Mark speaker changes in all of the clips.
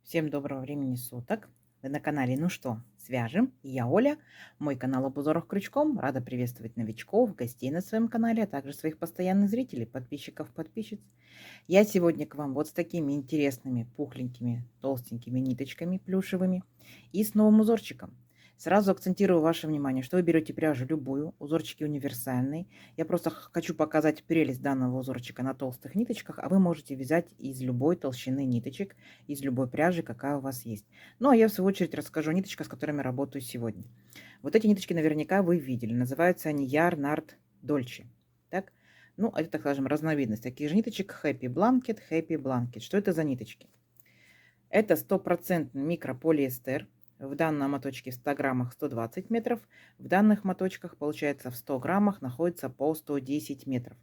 Speaker 1: Всем доброго времени суток. Вы на канале «Ну что, свяжем?» И я Оля. Мой канал об узорах крючком. Рада приветствовать новичков, гостей на своем канале, а также своих постоянных зрителей, подписчиков, подписчиц. Я сегодня к вам вот с такими интересными, пухленькими, толстенькими ниточками плюшевыми и с новым узорчиком. Сразу акцентирую ваше внимание, что вы берете пряжу любую, узорчики универсальные. Я просто хочу показать прелесть данного узорчика на толстых ниточках, а вы можете вязать из любой толщины ниточек, из любой пряжи, какая у вас есть. Ну, а я в свою очередь расскажу о ниточках, с которыми работаю сегодня. Вот эти ниточки наверняка вы видели. Называются они Ярнард Дольче. Так? Ну, это, так скажем, разновидность таких же ниточек Happy Blanket, Happy Blanket. Что это за ниточки? Это стопроцентный микрополиэстер. В данном моточке в 100 граммах 120 метров. В данных моточках, получается, в 100 граммах находится по 110 метров.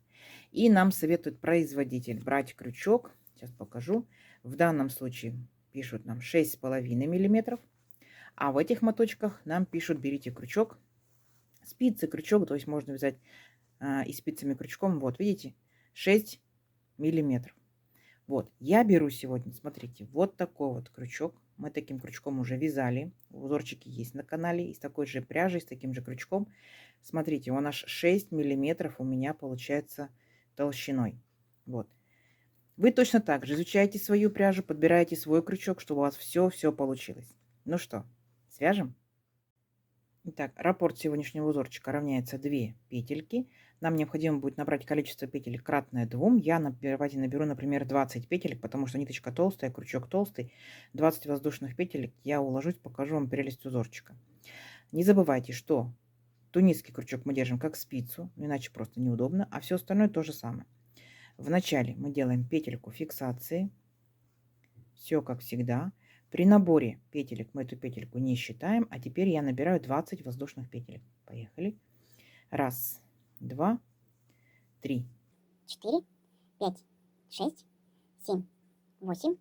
Speaker 1: И нам советует производитель брать крючок. Сейчас покажу. В данном случае пишут нам 6,5 миллиметров. А в этих моточках нам пишут, берите крючок. Спицы, крючок, то есть можно вязать и спицами крючком. Вот, видите, 6 миллиметров. Вот, я беру сегодня, смотрите, вот такой вот крючок. Мы таким крючком уже вязали. Узорчики есть на канале. Из такой же пряжи, с таким же крючком. Смотрите, он аж 6 миллиметров у меня получается толщиной. Вот. Вы точно так же изучаете свою пряжу, подбираете свой крючок, чтобы у вас все получилось. Ну что, свяжем? Итак, раппорт сегодняшнего узорчика равняется 2 петельки. Нам необходимо будет набрать количество петель кратное 2. Я давайте наберу, например, 20 петель, потому что ниточка толстая, крючок толстый. 20 воздушных петель я уложусь, покажу вам прелесть узорчика. Не забывайте, что тунисский крючок мы держим как спицу, иначе просто неудобно, а все остальное то же самое. Вначале мы делаем петельку фиксации. Все как всегда. При наборе петелек мы эту петельку не считаем, а теперь я набираю 20 воздушных петелек. Поехали. Раз, два, три.
Speaker 2: 4, 5, 6, 7, 8,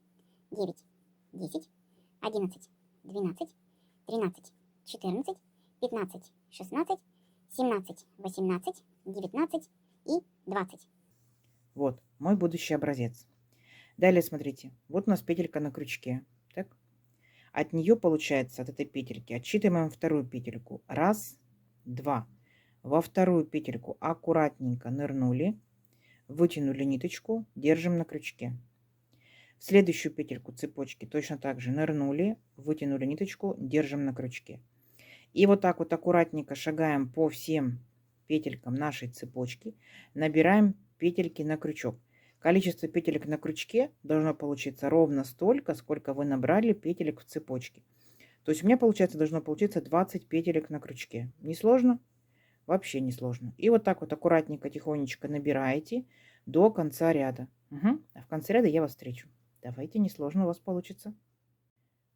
Speaker 2: 9, 10, 11, 12, 13, 14, 15, 16, 17, 18, 19 и 20.
Speaker 1: Вот мой будущий образец. Далее смотрите, вот у нас петелька на крючке. Так? От нее получается, от этой петельки, отсчитываем вторую петельку. Раз, два. Во вторую петельку аккуратненько нырнули, вытянули ниточку, держим на крючке. В следующую петельку цепочки точно так же нырнули, вытянули ниточку, держим на крючке. И вот так вот аккуратненько шагаем по всем петелькам нашей цепочки, набираем петельки на крючок. Количество петелек на крючке должно получиться ровно столько, сколько вы набрали петелек в цепочке. То есть у меня, получается, должно получиться 20 петелек на крючке. Не сложно? Вообще не сложно. И вот так вот аккуратненько, тихонечко набираете до конца ряда. Угу. А в конце ряда я вас встречу. Давайте, несложно у вас получится.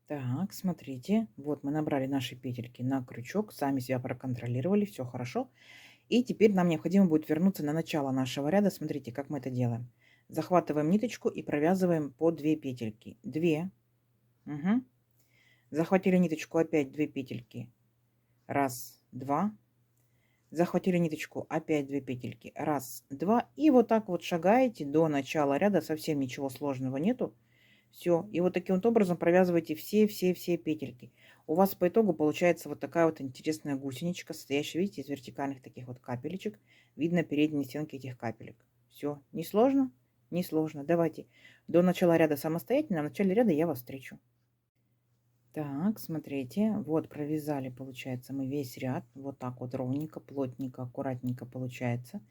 Speaker 1: Так, смотрите, вот мы набрали наши петельки на крючок, сами себя проконтролировали, все хорошо. И теперь нам необходимо будет вернуться на начало нашего ряда. Смотрите, как мы это делаем. Захватываем ниточку и провязываем по 2 петельки. 2. Угу. Захватили ниточку, опять 2 петельки. Раз, два. Захватили ниточку, опять 2 петельки. Раз, два. И вот так вот шагаете до начала ряда, совсем ничего сложного нету. Все. И вот таким вот образом провязываете все петельки. У вас по итогу получается вот такая вот интересная гусеничка, состоящая, видите, из вертикальных таких вот капелечек. Видно передние стенки этих капелек. Все. Не сложно? Не сложно. Давайте до начала ряда самостоятельно. В начале ряда я вас встречу. Так, смотрите, вот провязали, получается, мы весь ряд. Вот так вот ровненько, плотненько, аккуратненько получается.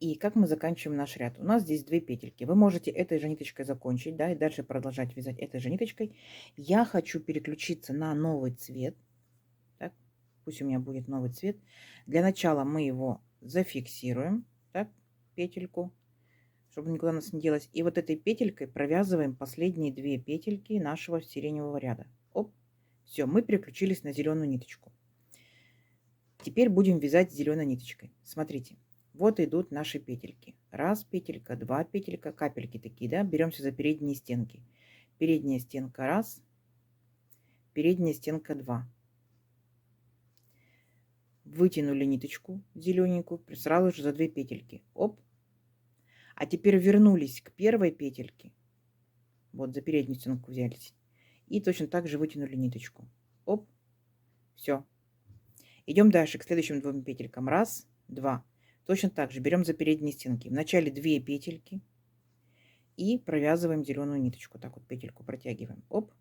Speaker 1: И как мы заканчиваем наш ряд? У нас здесь 2 петельки. Вы можете этой же ниточкой закончить, да, и дальше продолжать вязать этой же ниточкой. Я хочу переключиться на новый цвет. Так, пусть у меня будет новый цвет. Для начала мы его зафиксируем, так, петельку, чтобы никуда у нас не делось. И вот этой петелькой провязываем последние 2 петельки нашего сиреневого ряда. Оп, все, мы переключились на зеленую ниточку. Теперь будем вязать зеленой ниточкой. Смотрите, вот идут наши петельки. Раз петелька, два петелька, капельки такие, да, беремся за передние стенки. Передняя стенка раз, передняя стенка два. Вытянули ниточку зелененькую сразу же за 2 петельки. Оп. А теперь вернулись к первой петельке. Вот за переднюю стенку взялись. И точно так же вытянули ниточку. Оп, все. Идем дальше к следующим двум петелькам. Раз, два. Точно так же берем за передние стенки. Вначале 2 петельки и провязываем зеленую ниточку. Так вот петельку протягиваем. Оп.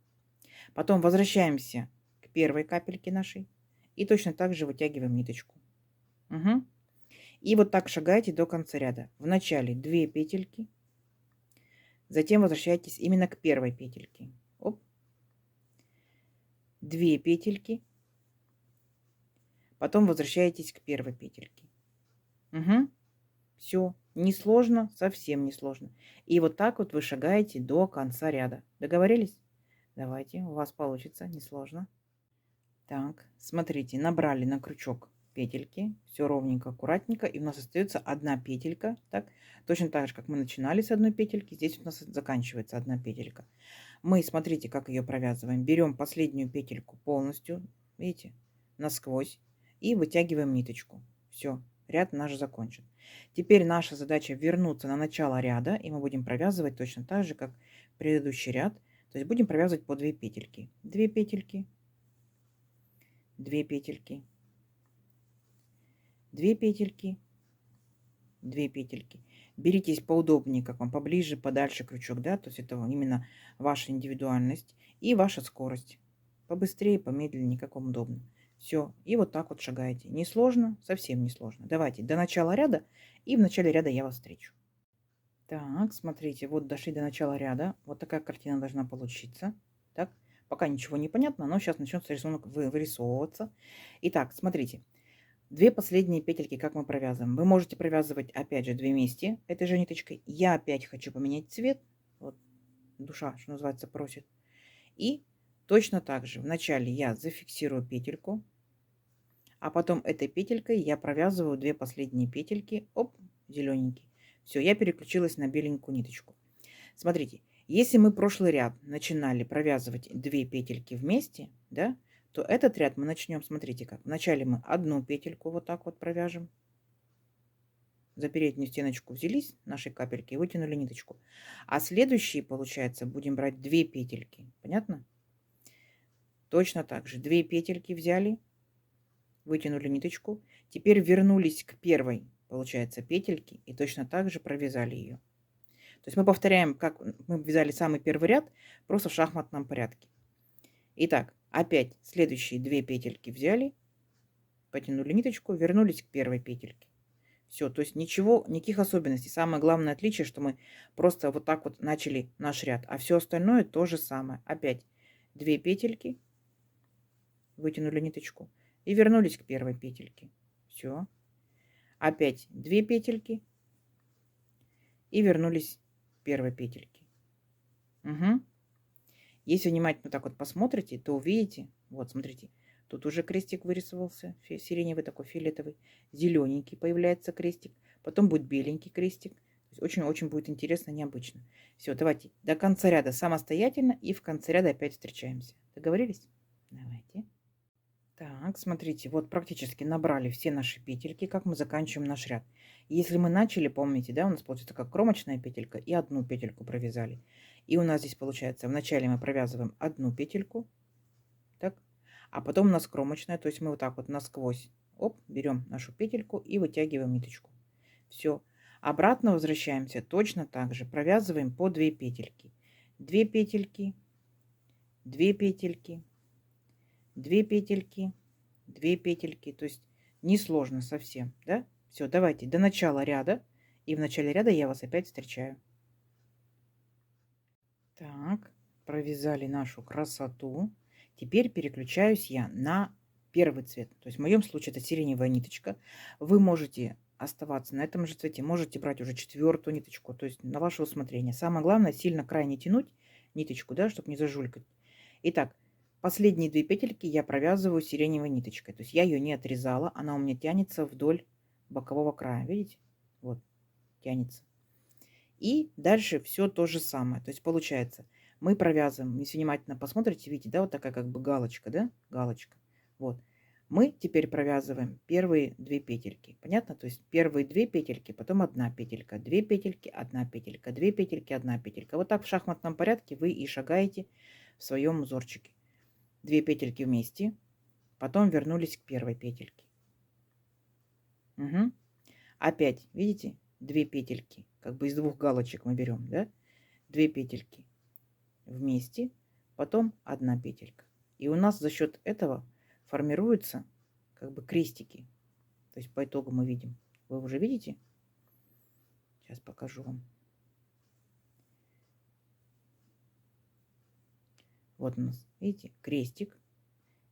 Speaker 1: Потом возвращаемся к первой капельке нашей и точно так же вытягиваем ниточку. Угу. И вот так шагаете до конца ряда. Вначале 2 петельки, затем возвращаетесь именно к первой петельке. Оп. 2 петельки, потом возвращаетесь к первой петельке. Угу. Все, несложно, совсем несложно. И вот так вот вы шагаете до конца ряда. Договорились? Давайте, у вас получится, несложно. Так, смотрите, набрали на крючок петельки, все ровненько, аккуратненько, и у нас остается одна петелька, так, точно так же, как мы начинали с одной петельки, здесь у нас заканчивается одна петелька. Мы, смотрите, как ее провязываем, берем последнюю петельку полностью, видите, насквозь, и вытягиваем ниточку. Все, ряд наш закончен. Теперь наша задача вернуться на начало ряда, и мы будем провязывать точно так же, как предыдущий ряд, то есть будем провязывать по 2 петельки. 2 петельки, 2 петельки, 2 петельки, 2 петельки. Беритесь поудобнее, как вам поближе, подальше крючок, да, то есть это именно ваша индивидуальность и ваша скорость. Побыстрее, помедленнее, как вам удобно. Все, и вот так вот шагаете. Несложно, совсем не сложно. Давайте до начала ряда, и в начале ряда я вас встречу. Так, смотрите, вот дошли до начала ряда. Вот такая картина должна получиться. Так, пока ничего не понятно, но сейчас начнется рисунок вырисовываться. Итак, смотрите. 2 последние петельки, как мы провязываем. Вы можете провязывать опять же 2 вместе этой же ниточкой. Я опять хочу поменять цвет. Вот душа, что называется, просит. И точно так же вначале я зафиксирую петельку, а потом этой петелькой я провязываю 2 последние петельки. Оп, зелененький. Все, я переключилась на беленькую ниточку. Смотрите, если мы прошлый ряд начинали провязывать 2 петельки вместе, да, то этот ряд мы начнем, смотрите как. Вначале мы одну петельку вот так вот провяжем. За переднюю стеночку взялись наши капельки и вытянули ниточку. А следующие, получается, будем брать 2 петельки. Понятно? Точно так же. 2 петельки взяли, вытянули ниточку. Теперь вернулись к первой, получается, петельке и точно так же провязали ее. То есть мы повторяем, как мы вязали самый первый ряд, просто в шахматном порядке. Итак, опять следующие 2 петельки взяли, потянули ниточку, вернулись к первой петельке. Все, то есть ничего, никаких особенностей. Самое главное отличие, что мы просто вот так вот начали наш ряд, а все остальное то же самое. Опять 2 петельки, вытянули ниточку и вернулись к первой петельке. Все. Опять 2 петельки и вернулись к первой петельке. Угу. Если внимательно так вот посмотрите, то увидите, вот смотрите, тут уже крестик вырисовался, сиреневый такой, фиолетовый, зелененький появляется крестик, потом будет беленький крестик. Очень-очень будет интересно, необычно. Все, давайте до конца ряда самостоятельно и в конце ряда опять встречаемся. Договорились? Давайте. Так, смотрите, вот практически набрали все наши петельки, как мы заканчиваем наш ряд. Если мы начали, помните, да, у нас получится как кромочная петелька и одну петельку провязали. И у нас здесь получается, вначале мы провязываем одну петельку, так, а потом у нас кромочная, то есть мы вот так вот насквозь, оп, берем нашу петельку и вытягиваем ниточку. Все. Обратно возвращаемся точно так же, провязываем по 2 петельки. 2 петельки, 2 петельки, 2 петельки, 2 петельки, то есть несложно совсем, да? Все, давайте до начала ряда, и в начале ряда я вас опять встречаю. Так, провязали нашу красоту. Теперь переключаюсь я на первый цвет. То есть в моем случае это сиреневая ниточка. Вы можете оставаться на этом же цвете, можете брать уже 4-ю ниточку, то есть на ваше усмотрение. Самое главное, сильно край не тянуть ниточку, да, чтобы не зажулькать. Итак, последние 2 петельки я провязываю сиреневой ниточкой. То есть я ее не отрезала, она у меня тянется вдоль бокового края. Видите? Вот, тянется. И дальше все то же самое. То есть получается, мы провязываем, если внимательно посмотрите, видите, да, вот такая как бы галочка, да, галочка. Вот. Мы теперь провязываем первые 2 петельки. Понятно? То есть первые 2 петельки, потом 1 петелька, 2 петельки, 1 петелька, 2 петельки, 1 петелька. Вот так в шахматном порядке вы и шагаете в своем узорчике. 2 петельки вместе, потом вернулись к первой петельке. Угу. Опять, видите, 2 петельки, как бы из 2 галочек мы берем, да? 2 петельки вместе, потом 1 петелька. И у нас за счет этого формируются как бы крестики. То есть по итогу мы видим. Вы уже видите? Сейчас покажу вам. Вот у нас, видите, крестик,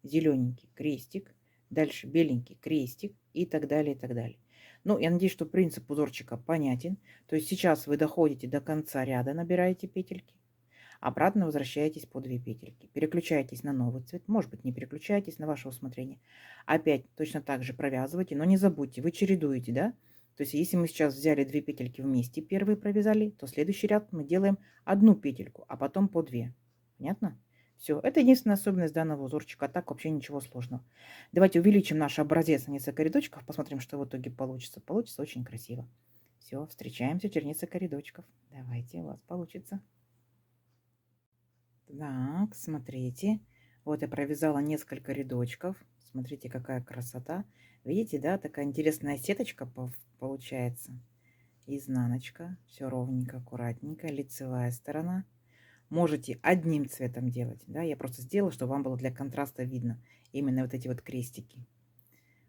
Speaker 1: зелененький крестик, дальше беленький крестик и так далее, и так далее. Ну, я надеюсь, что принцип узорчика понятен. То есть сейчас вы доходите до конца ряда, набираете петельки, обратно возвращаетесь по 2 петельки. Переключаетесь на новый цвет. Может быть, не переключаетесь, на ваше усмотрение. Опять точно так же провязывайте, но не забудьте, вы чередуете, да? То есть если мы сейчас взяли 2 петельки вместе, первые провязали, то следующий ряд мы делаем 1 петельку, а потом по 2. Понятно? Все, это единственная особенность данного узорчика, а так вообще ничего сложного. Давайте увеличим наш образец на несколько рядочков, посмотрим, что в итоге получится. Получится очень красиво. Все, встречаемся через несколько рядочков. Давайте, у вас получится. Так, смотрите. Вот я провязала несколько рядочков. Смотрите, какая красота. Видите, да, такая интересная сеточка получается. Изнаночка. Все ровненько, аккуратненько. Лицевая сторона. Можете одним цветом делать. Да, я просто сделала, чтобы вам было для контраста видно именно вот эти вот крестики.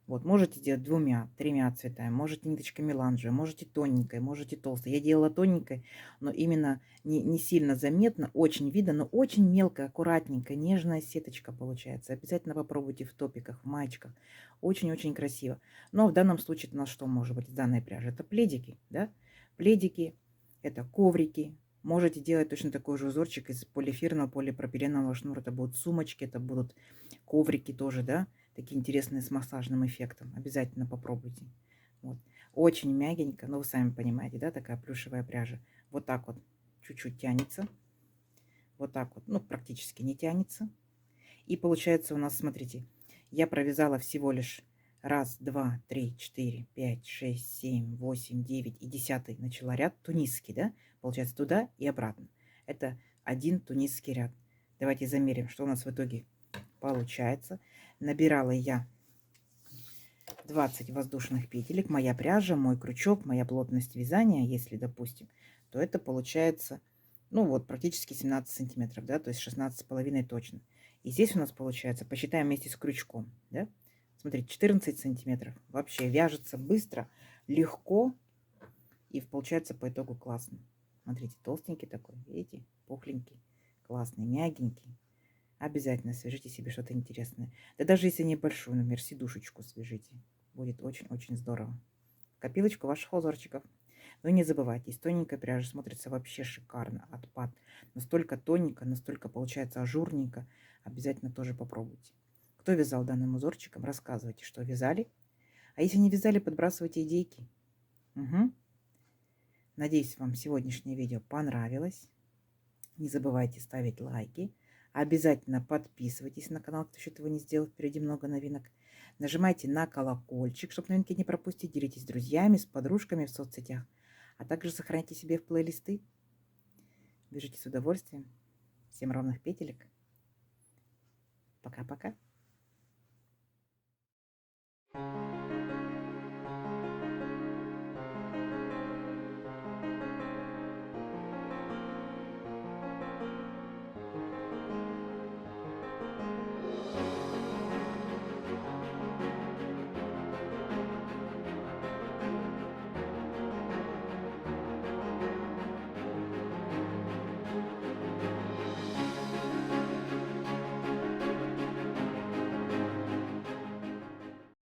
Speaker 1: Вот, можете делать 2-3 цветами, можете ниточкой меланжевой, можете тоненькой, можете толстой. Я делала тоненькой, но именно не сильно заметно, очень видно, но очень мелкая, аккуратненькая, нежная сеточка получается. Обязательно попробуйте в топиках, в маечках. Очень-очень красиво. Но в данном случае у нас что может быть из данной пряжи? Это пледики, да? Пледики, это коврики. Можете делать точно такой же узорчик из полиэфирного, полипропиленового шнура. Это будут сумочки, это будут коврики тоже, да? Такие интересные с массажным эффектом. Обязательно попробуйте. Вот. Очень мягенько, но вы сами понимаете, да, такая плюшевая пряжа. Вот так вот чуть-чуть тянется. Вот так вот, ну, практически не тянется. И получается у нас, смотрите, я провязала всего лишь 1, 2, 3, 4, 5, 6, 7, 8, 9 и 10 начала ряд тунисский, да? Получается туда и обратно. Это 1 тунисский ряд. Давайте замерим, что у нас в итоге получается. Nабирала я 20 воздушных петелек. Моя пряжа, мой крючок, моя плотность вязания, если, допустим, то это получается, ну вот, практически 17 сантиметров, да, то есть 16,5 точно. И здесь у нас получается, посчитаем вместе с крючком, да, смотрите, 14 сантиметров. Вообще вяжется быстро, легко и получается по итогу классно. Смотрите, толстенький такой, видите, пухленький, классный, мягенький. Обязательно свяжите себе что-то интересное. Да даже если небольшую, например, сидушечку свяжите. Будет очень-очень здорово. Копилочку ваших узорчиков. Но не забывайте, из тоненькой пряжи смотрится вообще шикарно. Отпад. Настолько тоненько, настолько получается ажурненько. Обязательно тоже попробуйте. Кто вязал данным узорчиком, рассказывайте, что вязали. А если не вязали, подбрасывайте идейки. Угу. Надеюсь, вам сегодняшнее видео понравилось. Не забывайте ставить лайки. Обязательно подписывайтесь на канал, кто еще этого не сделал. Впереди много новинок. Нажимайте на колокольчик, чтобы новинки не пропустить. Делитесь с друзьями, с подружками в соцсетях. А также сохраняйте себе в плейлисты. Вяжите с удовольствием. Всем ровных петелек. Пока-пока.